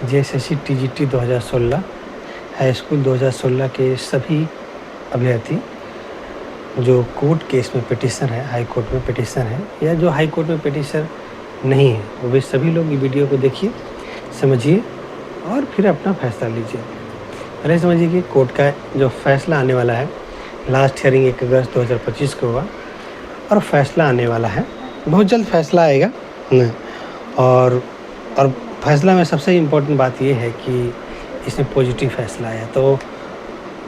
JSSC TGT 2016 high school 2016 के सभी अभ्यर्थी जो कोर्ट केस में पिटीशन है, हाई कोर्ट में पिटीशन है या जो हाई कोर्ट में पिटीशन नहीं है, वो भी सभी लोग ये वीडियो को देखिए, समझिए और फिर अपना फैसला लीजिए। पहले समझिए कि कोर्ट का जो फैसला आने वाला है, लास्ट हियरिंग 1 अगस्त 2025 को हुआ और फैसला आने वाला है, बहुत जल्द फैसला आएगा। और फैसला में सबसे इम्पोर्टेंट बात ये है कि इसमें पॉजिटिव फैसला आया, तो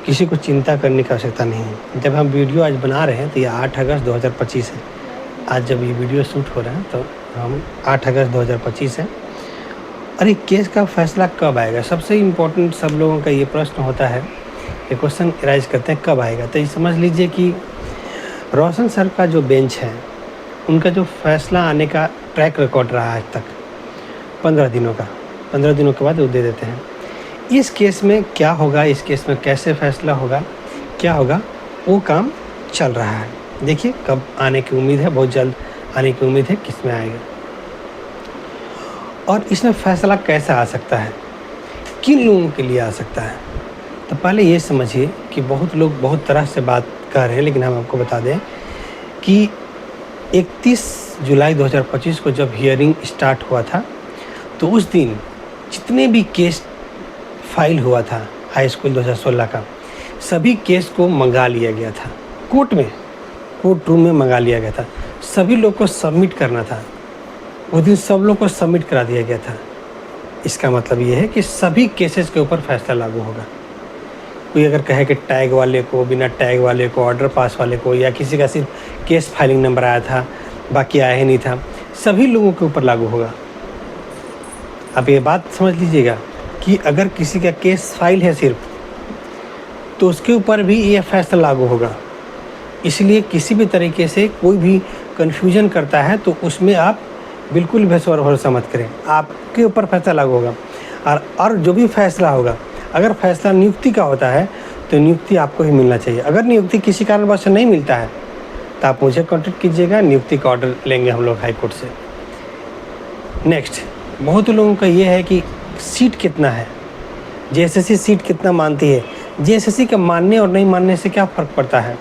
किसी को चिंता करने की आवश्यकता नहीं है। जब हम वीडियो आज बना रहे हैं तो ये 8 अगस्त 2025 है। आज जब ये वीडियो शूट हो रहा है तो हम 8 अगस्त 2025 है। और ये केस का फैसला कब आएगा, सबसे इम्पोर्टेंट सब लोगों का ये प्रश्न होता है, ये क्वेश्चन राइज करते हैं कब आएगा। तो ये समझ लीजिए कि रोशन सर का जो बेंच है, उनका जो फैसला आने का ट्रैक रिकॉर्ड रहा आज तक 15 दिनों का, 15 दिनों के बाद वो दे देते हैं। इस केस में क्या होगा, इस केस में कैसे फैसला होगा, क्या होगा, वो काम चल रहा है। देखिए कब आने की उम्मीद है, बहुत जल्द आने की उम्मीद है, किस में आएगा और इसमें फ़ैसला कैसा आ सकता है, किन लोगों के लिए आ सकता है। तो पहले ये समझिए कि बहुत लोग बहुत तरह से बात कर रहे हैं, लेकिन हम आपको बता दें कि 31 जुलाई 2025 को जब हियरिंग स्टार्ट हुआ था तो उस दिन जितने भी केस फाइल हुआ था हाई स्कूल 2016 का, सभी केस को मंगा लिया गया था कोर्ट में, कोर्ट रूम में मंगा लिया गया था। सभी लोग को सबमिट करना था, उस दिन सब लोग को सबमिट करा दिया गया था। इसका मतलब ये है कि सभी केसेस के ऊपर फैसला लागू होगा। कोई अगर कहे कि टैग वाले को, बिना टैग वाले को, ऑर्डर पास वाले को, या किसी का सिर्फ केस फाइलिंग नंबर आया था बाकी आया ही नहीं था, सभी लोगों के ऊपर लागू होगा। आप ये बात समझ लीजिएगा कि अगर किसी का केस फाइल है सिर्फ, तो उसके ऊपर भी ये फैसला लागू होगा। इसलिए किसी भी तरीके से कोई भी कन्फ्यूजन करता है तो उसमें आप बिल्कुल भरोसा मत करें, आपके ऊपर फैसला लागू होगा। और जो भी फैसला होगा, अगर फैसला नियुक्ति का होता है तो नियुक्ति आपको ही मिलना चाहिए। अगर नियुक्ति किसी कारणवश नहीं मिलता है तो आप मुझे कॉन्टेक्ट कीजिएगा, नियुक्ति का ऑर्डर लेंगे हम लोग हाई कोर्ट से। नेक्स्ट, बहुत लोगों का ये है कि सीट कितना है, जेएसएससी सीट कितना मानती है। जेएसएससी का मानने और नहीं मानने से क्या फ़र्क पड़ता है।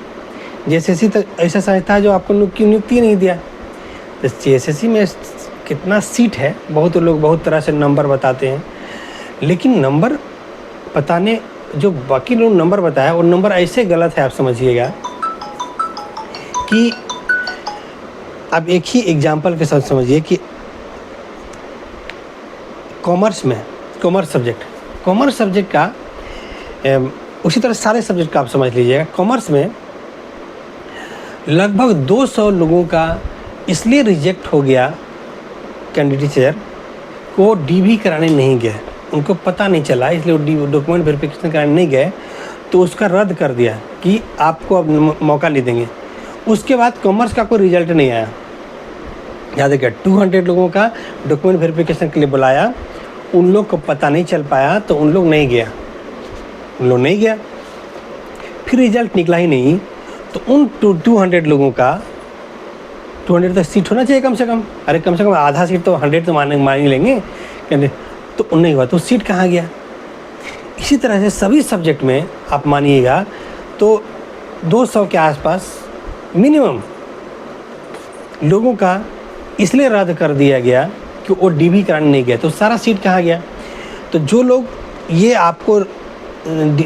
जेएसएससी तो ऐसा संस्था है जो आपको नियुक्ति नहीं दिया। तो जेएसएससी में कितना सीट है, बहुत लोग बहुत तरह से नंबर बताते हैं, लेकिन नंबर बताने जो बाकी लोग नंबर बताया वो नंबर ऐसे गलत है, आप समझिएगा कि आप एक ही एग्जाम्पल के साथ समझिए कि कॉमर्स में, कॉमर्स सब्जेक्ट का उसी तरह सारे सब्जेक्ट का आप समझ लीजिएगा। कॉमर्स में लगभग 200 लोगों का इसलिए रिजेक्ट हो गया, कैंडिडेचर को डीवी कराने नहीं गए, उनको पता नहीं चला, इसलिए वो डॉक्यूमेंट वेरिफिकेशन कराने नहीं गए, तो उसका रद्द कर दिया कि आपको अब मौका नहीं देंगे। उसके बाद कॉमर्स का कोई रिजल्ट नहीं आया। याद रखिए 200 लोगों का डॉक्यूमेंट वेरिफिकेशन के लिए बुलाया, उन लोग को पता नहीं चल पाया तो उन लोग नहीं गया, फिर रिजल्ट निकला ही नहीं। तो उन 200 लोगों का 200 तक सीट होना चाहिए कम से कम, अरे कम से कम आधा सीट तो 100 तो मान ही लेंगे, तो नहीं हुआ, तो सीट कहाँ गया। इसी तरह से सभी सब्जेक्ट में आप मानिएगा तो 200 के आसपास मिनिमम लोगों का इसलिए रद्द कर दिया गया कि वो डीवी कराने नहीं गया, तो सारा सीट कहाँ गया। तो जो लोग ये आपको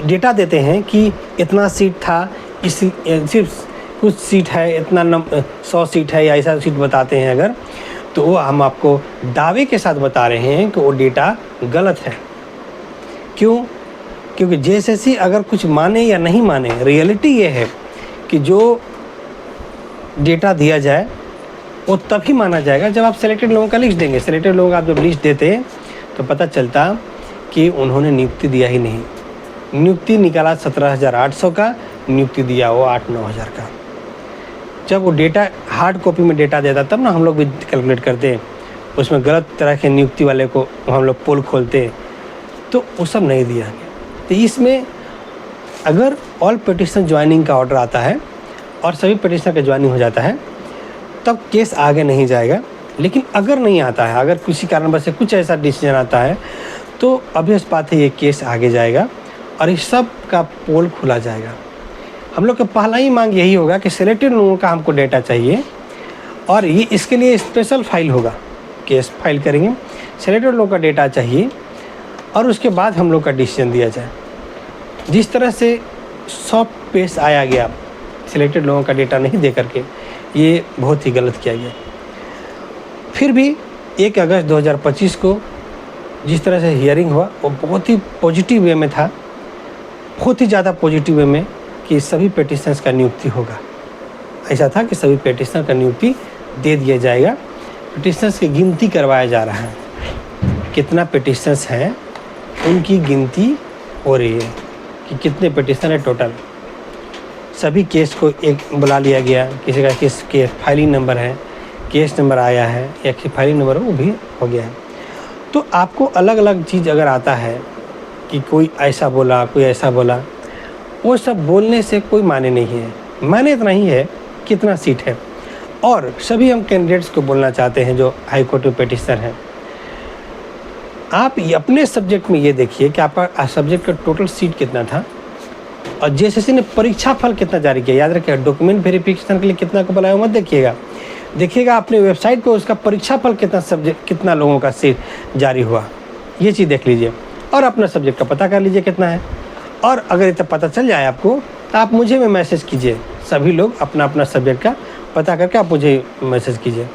डेटा देते हैं कि इतना सीट था, इस सिर्फ कुछ सीट है, इतना 100 सीट है या ऐसा सीट बताते हैं अगर, तो वो हम आपको दावे के साथ बता रहे हैं कि वो डेटा गलत है। क्यों? क्योंकि जेएसएससी अगर कुछ माने या नहीं माने, रियलिटी ये है कि जो डेटा दिया जाए वो तभी माना जाएगा जब आप सेलेक्टेड लोगों का लिस्ट देंगे। सेलेक्टेड लोगों का आप जब लिस्ट देते तो पता चलता कि उन्होंने नियुक्ति दिया ही नहीं। नियुक्ति निकाला 17,800 का, नियुक्ति दिया वो 8-9 हज़ार का। जब वो डेटा हार्ड कॉपी में डेटा देता तब ना हम लोग भी कैलकुलेट करते, उसमें गलत तरह के नियुक्ति वाले को हम लोग पोल खोलते, तो वो सब नहीं दिया गया। तो इसमें अगर ऑल पिटिशन ज्वाइनिंग का ऑर्डर आता है और सभी पिटिशन का ज्वाइनिंग हो जाता है तब केस आगे नहीं जाएगा। लेकिन अगर नहीं आता है, अगर किसी कारणवश से कुछ ऐसा डिसीजन आता है तो ऑब्वियस बात है ये केस आगे जाएगा और इस सब का पोल खुला जाएगा। हम लोग का पहला ही मांग यही होगा कि सिलेक्टेड लोगों का हमको डेटा चाहिए और ये इसके लिए स्पेशल फाइल होगा, केस फाइल करेंगे, सिलेक्टेड लोगों का डेटा चाहिए और उसके बाद हम लोग का डिसीजन दिया जाए। जिस तरह से सॉफ्ट पेश आया गया सिलेक्टेड लोगों का डेटा नहीं दे करके, ये बहुत ही गलत किया गया। फिर भी 1 अगस्त 2025 को जिस तरह से हियरिंग हुआ वो बहुत ही पॉजिटिव वे में था, बहुत ही ज़्यादा पॉजिटिव वे में कि सभी पेटिशनर्स का नियुक्ति होगा। ऐसा था कि सभी पेटिशनर का नियुक्ति दे दिया जाएगा। पेटिशनर्स की गिनती करवाया जा रहा है, कितना पेटिशनर्स हैं उनकी गिनती हो रही है कि कितने पेटिशनर है टोटल। सभी केस को एक बुला लिया गया, किसी का केस के फाइलिंग नंबर है, केस नंबर आया है या फाइलिंग नंबर वो भी हो गया है। तो आपको अलग अलग चीज़ अगर आता है कि कोई ऐसा बोला कोई ऐसा बोला, वो सब बोलने से कोई माने नहीं है। माने इतना ही है कितना सीट है। और सभी हम कैंडिडेट्स को बोलना चाहते हैं जो हाई कोर्ट में पेटिशनर हैं, आप अपने सब्जेक्ट में ये देखिए कि आपका सब्जेक्ट का टोटल सीट कितना था और जेएसएससी ने परीक्षा फल कितना जारी किया। याद रखिएगा, डॉक्यूमेंट वेरिफिकेशन के लिए कितना को बुलाया मत देखिएगा अपने वेबसाइट पे उसका परीक्षा फल कितना सब्जेक्ट कितना लोगों का सीट जारी हुआ, ये चीज़ देख लीजिए और अपना सब्जेक्ट का पता कर लीजिए कितना है। और अगर इतना पता चल जाए आपको तो आप मुझे में मैसेज कीजिए। सभी लोग अपना अपना सब्जेक्ट का पता करके आप मुझे मैसेज कीजिए।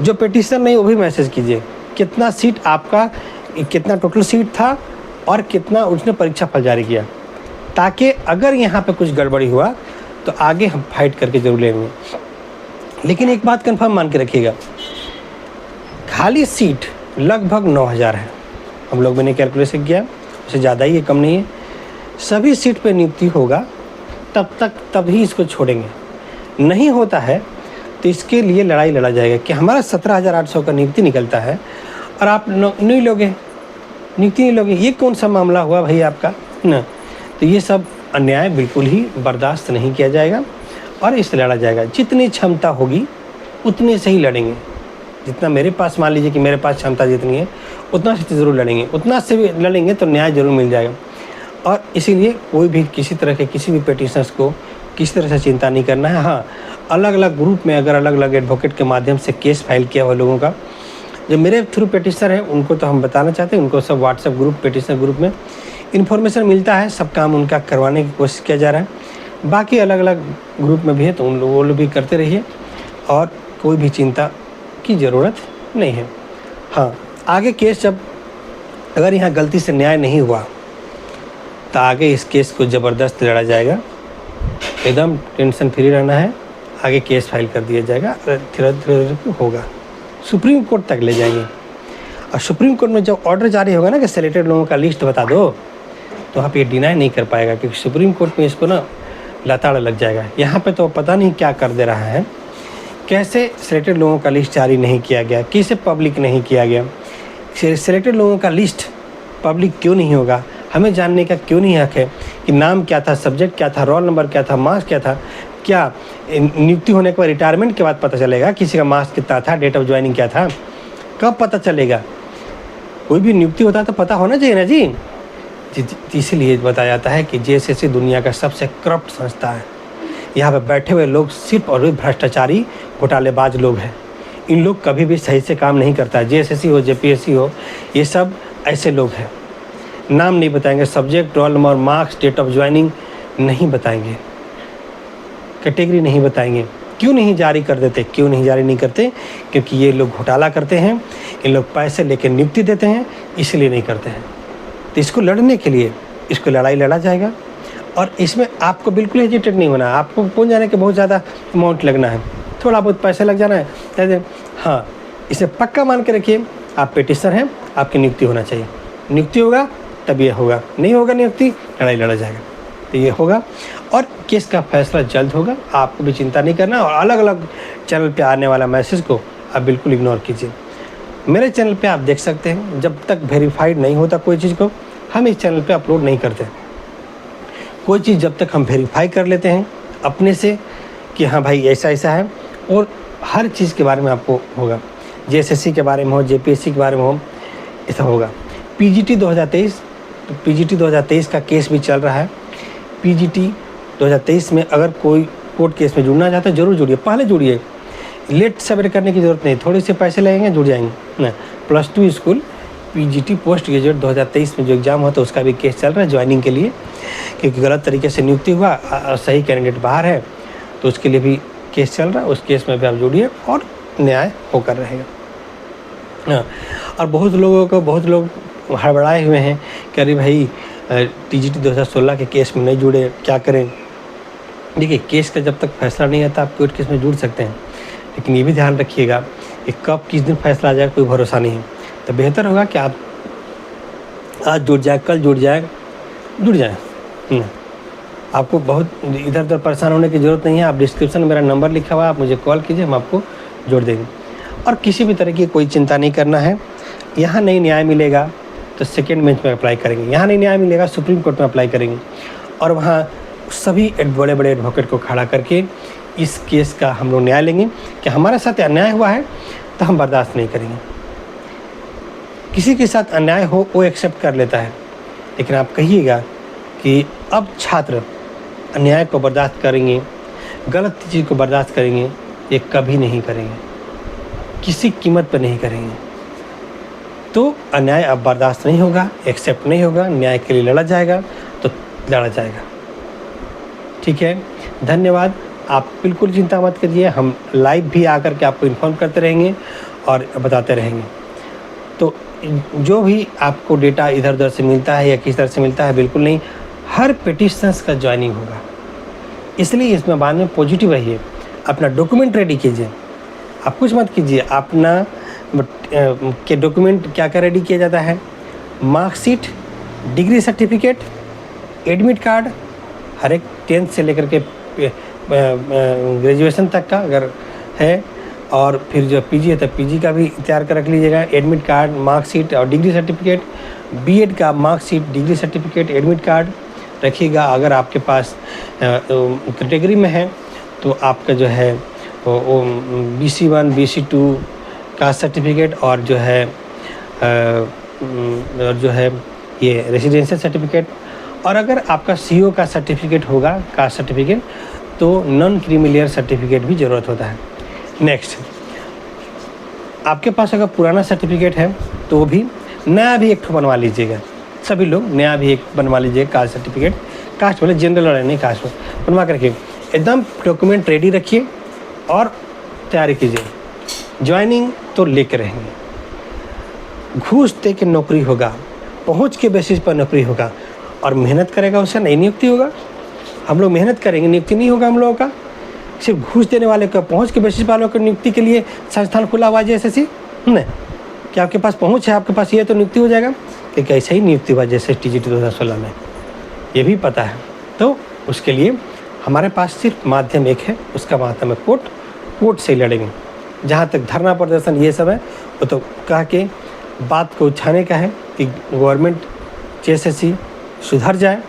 जो पेटिशनर नहीं वो भी मैसेज कीजिए कितना सीट आपका, कितना टोटल सीट था और कितना उसने परीक्षा फल जारी किया, ताकि अगर यहाँ पे कुछ गड़बड़ी हुआ तो आगे हम फाइट करके जरूर लेंगे। लेकिन एक बात कंफर्म मान के रखिएगा, खाली सीट लगभग 9000 है। हम लोग मैंने कैलकुलेशन किया, उससे ज़्यादा ही है, कम नहीं है। सभी सीट पे नियुक्ति होगा तभी इसको छोड़ेंगे। नहीं होता है तो इसके लिए लड़ाई लड़ा जाएगा कि हमारा 17,800 का नियुक्ति निकलता है और आप नहीं लोगे, नियुक्ति नहीं लोगे, ये कौन सा मामला हुआ भाई आपका ना। तो ये सब अन्याय बिल्कुल ही बर्दाश्त नहीं किया जाएगा और इससे लड़ा जाएगा। जितनी क्षमता होगी उतने से ही लड़ेंगे। जितना मेरे पास, मान लीजिए कि मेरे पास क्षमता जितनी है उतना से ज़रूर लड़ेंगे, उतना से भी लड़ेंगे तो न्याय ज़रूर मिल जाएगा। और इसीलिए कोई भी किसी तरह के किसी भी पेटिशनर्स को किसी तरह से चिंता नहीं करना है। हाँ, अलग अलग ग्रुप में अगर अलग अलग एडवोकेट के माध्यम से केस फाइल किया हुआ लोगों का, जो मेरे थ्रू पेटिशनर हैं उनको तो हम बताना चाहते हैं, उनको सब व्हाट्सएप ग्रुप पेटिशनर ग्रुप में इन्फॉर्मेशन मिलता है, सब काम उनका करवाने की कोशिश किया जा रहा है। बाकी अलग अलग ग्रुप में भी है तो उन लोग वो लोग भी करते रहिए और कोई भी चिंता की ज़रूरत नहीं है। हाँ, आगे केस जब अगर यहाँ गलती से न्याय नहीं हुआ तो आगे इस केस को ज़बरदस्त लड़ा जाएगा। एकदम टेंशन फ्री रहना है, आगे केस फाइल कर दिया जाएगा, धीरे धीरे होगा, सुप्रीम कोर्ट तक ले जाएंगे। और सुप्रीम कोर्ट में जब ऑर्डर जारी होगा ना कि सिलेक्टेड लोगों का लिस्ट बता दो, तो आप ये डिनाई नहीं कर पाएगा क्योंकि सुप्रीम कोर्ट में इसको ना लताड़ लग जाएगा। यहाँ पे तो पता नहीं क्या कर दे रहा है, कैसे सिलेक्टेड लोगों का लिस्ट जारी नहीं किया गया, कैसे पब्लिक नहीं किया गया। सिलेक्टेड लोगों का लिस्ट पब्लिक क्यों नहीं होगा, हमें जानने का क्यों नहीं हक है कि नाम क्या था, सब्जेक्ट क्या था, रोल नंबर क्या था, मार्क्स क्या था। क्या नियुक्ति होने के बाद रिटायरमेंट के बाद पता चलेगा किसी का मार्क्स कितना था, डेट ऑफ ज्वाइनिंग क्या था, कब पता चलेगा। कोई भी नियुक्ति होता है तो पता होना चाहिए ना जी। इसीलिए बताया जाता है कि जेएसएससी दुनिया का सबसे करप्ट संस्था है। यहाँ पर बैठे हुए लोग सिर्फ और भ्रष्टाचारी घोटालेबाज लोग हैं। इन लोग कभी भी सही से काम नहीं करता है। जेएसएससी हो, जेपीएससी हो, ये सब ऐसे लोग हैं। नाम नहीं बताएंगे, subject, roll number, marks, date of joining नहीं बताएंगे, कैटेगरी नहीं बताएंगे। क्यों नहीं जारी कर देते, क्यों नहीं जारी नहीं करते? क्योंकि ये लोग घोटाला करते हैं, इन लोग पैसे लेकर नियुक्ति देते हैं, इसलिए नहीं करते हैं। तो इसको लड़ने के लिए इसको लड़ाई लड़ा जाएगा और इसमें आपको बिल्कुल हेजिटेट नहीं होना है। आपको पहुंच जाने के बहुत ज़्यादा अमाउंट लगना है, थोड़ा बहुत पैसा लग जाना है। हाँ, इसे पक्का मान के रखिए, आप पेटिशनर हैं, आपकी नियुक्ति होना चाहिए। नियुक्ति होगा तब ये होगा, नहीं होगा नियुक्ति, लड़ाई लड़ा जाएगा। तो ये होगा और केस का फैसला जल्द होगा। आपको भी चिंता नहीं करना और अलग अलग चैनल पे आने वाला मैसेज को आप बिल्कुल इग्नोर कीजिए। मेरे चैनल पे आप देख सकते हैं, जब तक वेरीफाइड नहीं होता कोई चीज़ को हम इस चैनल पे अपलोड नहीं करते। कोई चीज़ जब तक हम वेरीफाई कर लेते हैं अपने से कि हाँ भाई ऐसा ऐसा है, और हर चीज़ के बारे में आपको होगा, जेएसएससी के बारे में हो, जेपीएससी के बारे में हो, ऐसा होगा। पीजीटी 2023, तो पीजीटी 2023 का केस भी चल रहा है। पीजीटी 2023 में अगर कोई कोर्ट केस में जुड़ना चाहता है जरूर जुड़िए, पहले जुड़िए, लेट सवेरे करने की ज़रूरत नहीं, थोड़े से पैसे लगेंगे जुड़ जाएंगे ना। +2 स्कूल पीजीटी पोस्ट ग्रेजुएट 2023 में जो एग्ज़ाम होता है उसका भी केस चल रहा है ज्वाइनिंग के लिए, क्योंकि गलत तरीके से नियुक्ति हुआ, सही कैंडिडेट बाहर है, तो उसके लिए भी केस चल रहा है। उस केस में भी आप जुड़िए और न्याय होकर रहेगा। हाँ, और बहुत लोग हड़बड़ाए हुए हैं कि अरे भाई टीजीटी 2016 के केस में नहीं जुड़े, क्या करें। देखिए, केस का जब तक फैसला नहीं आता आप कोर्ट केस में जुड़ सकते हैं, लेकिन ये भी ध्यान रखिएगा कि कब किस दिन फैसला आ जाए कोई भरोसा नहीं है। तो बेहतर होगा कि आप आज जुड़ जाए, कल जुड़ जाए। आपको बहुत इधर उधर परेशान होने की ज़रूरत नहीं है। आप डिस्क्रिप्शन में मेरा नंबर लिखा हुआ है, आप मुझे कॉल कीजिए, हम आपको जोड़ देंगे। और किसी भी तरह की कोई चिंता नहीं करना है। यहाँ नहीं न्याय मिलेगा तो सेकेंड बेंच में अप्लाई करेंगे, यहाँ नहीं न्याय मिलेगा सुप्रीम कोर्ट में अप्लाई करेंगे, और वहाँ सभी बड़े बड़े एडवोकेट को खड़ा करके इस केस का हम लोग न्याय लेंगे कि हमारे साथ अन्याय हुआ है तो हम बर्दाश्त नहीं करेंगे। किसी के साथ अन्याय हो वो एक्सेप्ट कर लेता है, लेकिन आप कहिएगा कि अब छात्र अन्याय को बर्दाश्त करेंगे, गलत चीज़ को बर्दाश्त करेंगे, ये कभी नहीं करेंगे, किसी कीमत पर नहीं करेंगे। तो अन्याय अब बर्दाश्त नहीं होगा, एक्सेप्ट नहीं होगा, न्याय के लिए लड़ा जाएगा तो लड़ा जाएगा। ठीक है, धन्यवाद। आप बिल्कुल चिंता मत करिए, हम लाइव भी आकर के आपको इन्फॉर्म करते रहेंगे और बताते रहेंगे। तो जो भी आपको डेटा इधर उधर से मिलता है या किस तरह से मिलता है, बिल्कुल नहीं, हर पिटिशनर्स का ज्वाइनिंग होगा, इसलिए इसमें बाद में पॉजिटिव रहिए। अपना डॉक्यूमेंट रेडी कीजिए, आप कुछ मत कीजिए, अपना के डॉक्यूमेंट क्या क्या रेडी किया जाता है, marksheet, degree certificate, admit card, हर एक 10th से लेकर के ग्रेजुएशन तक का अगर है, और फिर जो पीजी है तो पीजी का भी तैयार कर रख लीजिएगा, एडमिट कार्ड, मार्कशीट और डिग्री सर्टिफिकेट, बीएड का marksheet, degree certificate, admit card रखिएगा। अगर आपके पास कैटेगरी में है तो आपका जो है वो BC1 BC2 का सर्टिफिकेट, और जो है ये रेसिडेंशियल सर्टिफिकेट, और अगर आपका CO का सर्टिफिकेट होगा, कास्ट सर्टिफिकेट, तो नॉन क्रीमिलियर सर्टिफिकेट भी ज़रूरत होता है। नेक्स्ट, आपके पास अगर पुराना सर्टिफिकेट है तो वो भी, नया भी एक बनवा लीजिएगा। सभी लोग नया भी एक बनवा लीजिएगा कास्ट सर्टिफिकेट, कास्ट वाले जनरल वाले नहीं, कास्ट में बनवा कर रखिए। एकदम डॉक्यूमेंट रेडी रखिए और तैयारी कीजिए। ज्वाइनिंग तो लेके रहेंगे, घूस दे के नौकरी होगा, पहुंच के बेसिस पर नौकरी होगा, और मेहनत करेगा उससे नहीं नियुक्ति होगा। हम लोग मेहनत करेंगे, नियुक्ति नहीं होगा हम लोगों का। सिर्फ घूस देने वाले का, पहुंच के बेसिस वालों को नियुक्ति के लिए संस्थान खुला हुआ है SSC नहीं, कि आपके पास पहुंच है, आपके पास ये तो नियुक्ति हो जाएगा, कि कैसे ही नियुक्ति हुआ जैसे टीजीटी 2016 में, ये भी पता है। तो उसके लिए हमारे पास सिर्फ माध्यम एक है, उसका माध्यम है कोर्ट से लड़ेंगे। जहाँ तक धरना प्रदर्शन ये सब है, वो तो कह के बात को उठाने का है कि गवर्नमेंट SSC सुधर जाए,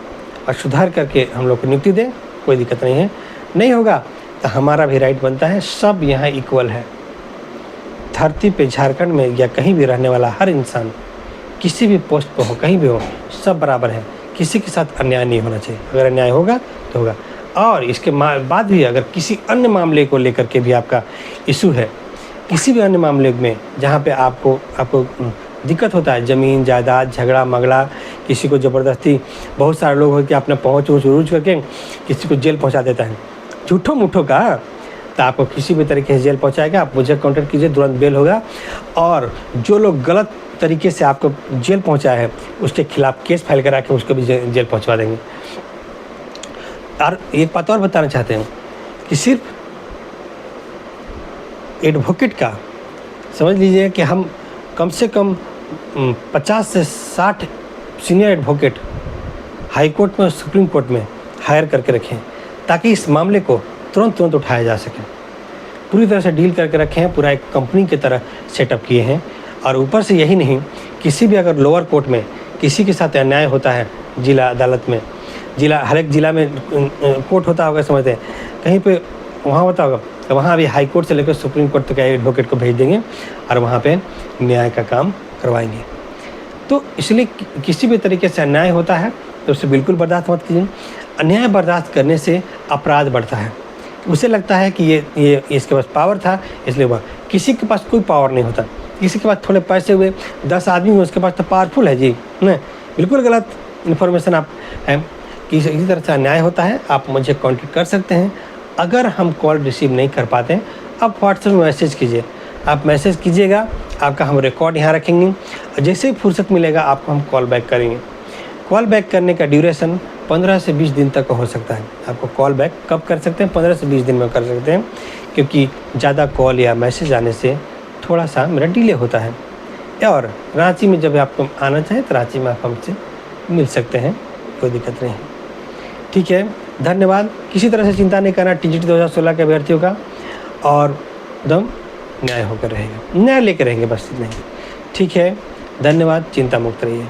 और सुधार करके हम लोग को नियुक्ति दे, कोई दिक्कत नहीं है। नहीं होगा तो हमारा भी राइट बनता है, सब यहाँ इक्वल है। धरती पे झारखंड में या कहीं भी रहने वाला हर इंसान किसी भी पोस्ट पर हो, कहीं भी हो, सब बराबर है, किसी के साथ अन्याय नहीं होना चाहिए। अगर अन्याय होगा तो होगा। और इसके बाद भी अगर किसी अन्य मामले को लेकर के भी आपका इशू है, किसी भी अन्य मामले में जहाँ पे आपको दिक्कत होता है, ज़मीन जायदाद, झगड़ा मगड़ा, किसी को ज़बरदस्ती, बहुत सारे लोग हो कि आपने पहुँच रूज करके किसी को जेल पहुँचा देता है, झूठो मूठो का, तो आपको किसी भी तरीके से जेल पहुँचाएगा। आप मुझे कॉन्टैक्ट कीजिए, तुरंत बेल होगा। और जो लोग गलत तरीके से आपको जेल पहुँचाया है उसके खिलाफ केस फाइल करा के उसको भी जेल पहुँचवा देंगे। और एक बात और बताना चाहते हैं कि सिर्फ एडवोकेट का समझ लीजिए कि हम कम से कम 50 से 60 सीनियर एडवोकेट हाई कोर्ट में और सुप्रीम कोर्ट में हायर करके रखें, ताकि इस मामले को तुरंत उठाया जा सके। पूरी तरह से डील करके रखे हैं, पूरा एक कंपनी की तरह सेटअप किए हैं। और ऊपर से यही नहीं, किसी भी अगर लोअर कोर्ट में किसी के साथ अन्याय होता है, जिला अदालत में, हर एक जिला में कोर्ट होता होगा, समझते हैं, कहीं पे वहाँ होता होगा, तो वहाँ भी हाई कोर्ट से लेकर सुप्रीम कोर्ट तक एडवोकेट को भेज देंगे और वहाँ पे न्याय का काम करवाएंगे। तो इसलिए किसी भी तरीके से अन्याय होता है तो उसे बिल्कुल बर्दाश्त मत कीजिए। अन्याय बर्दाश्त करने से अपराध बढ़ता है। उसे लगता है कि ये इसके पास पावर था इसलिए हुआ। किसी के पास कोई पावर नहीं होता। किसी के पास थोड़े पैसे हुए, 10 आदमी हुए, उसके पास तो पावरफुल है जी, नहीं, बिल्कुल गलत इन्फॉर्मेशन आप है कि इसी तरह से अन्याय होता है। आप मुझे कॉन्टेक्ट कर सकते हैं। अगर हम कॉल रिसीव नहीं कर पाते हैं, आप व्हाट्सएप में मैसेज कीजिए। आप मैसेज कीजिएगा, आपका हम रिकॉर्ड यहाँ रखेंगे और जैसे ही फुर्सत मिलेगा आपको हम कॉल बैक करेंगे। कॉल बैक करने का ड्यूरेशन 15 से 20 दिन तक हो सकता है। आपको कॉल बैक कब कर सकते हैं? 15 से 20 दिन में कर सकते हैं, क्योंकि ज़्यादा कॉल या मैसेज आने से थोड़ा सा मेरा डिले होता है। और रांची में जब आपको आना चाहें तो रांची में आप हमसे मिल सकते हैं, कोई दिक्कत नहीं है। ठीक है, धन्यवाद। किसी तरह से चिंता नहीं करना टीजीटी 2016 के अभ्यर्थियों का, और एकदम न्याय होकर रहेगा, न्याय लेकर रहेंगे, बस इतना ही। ठीक है, धन्यवाद। चिंता मुक्त रहिए।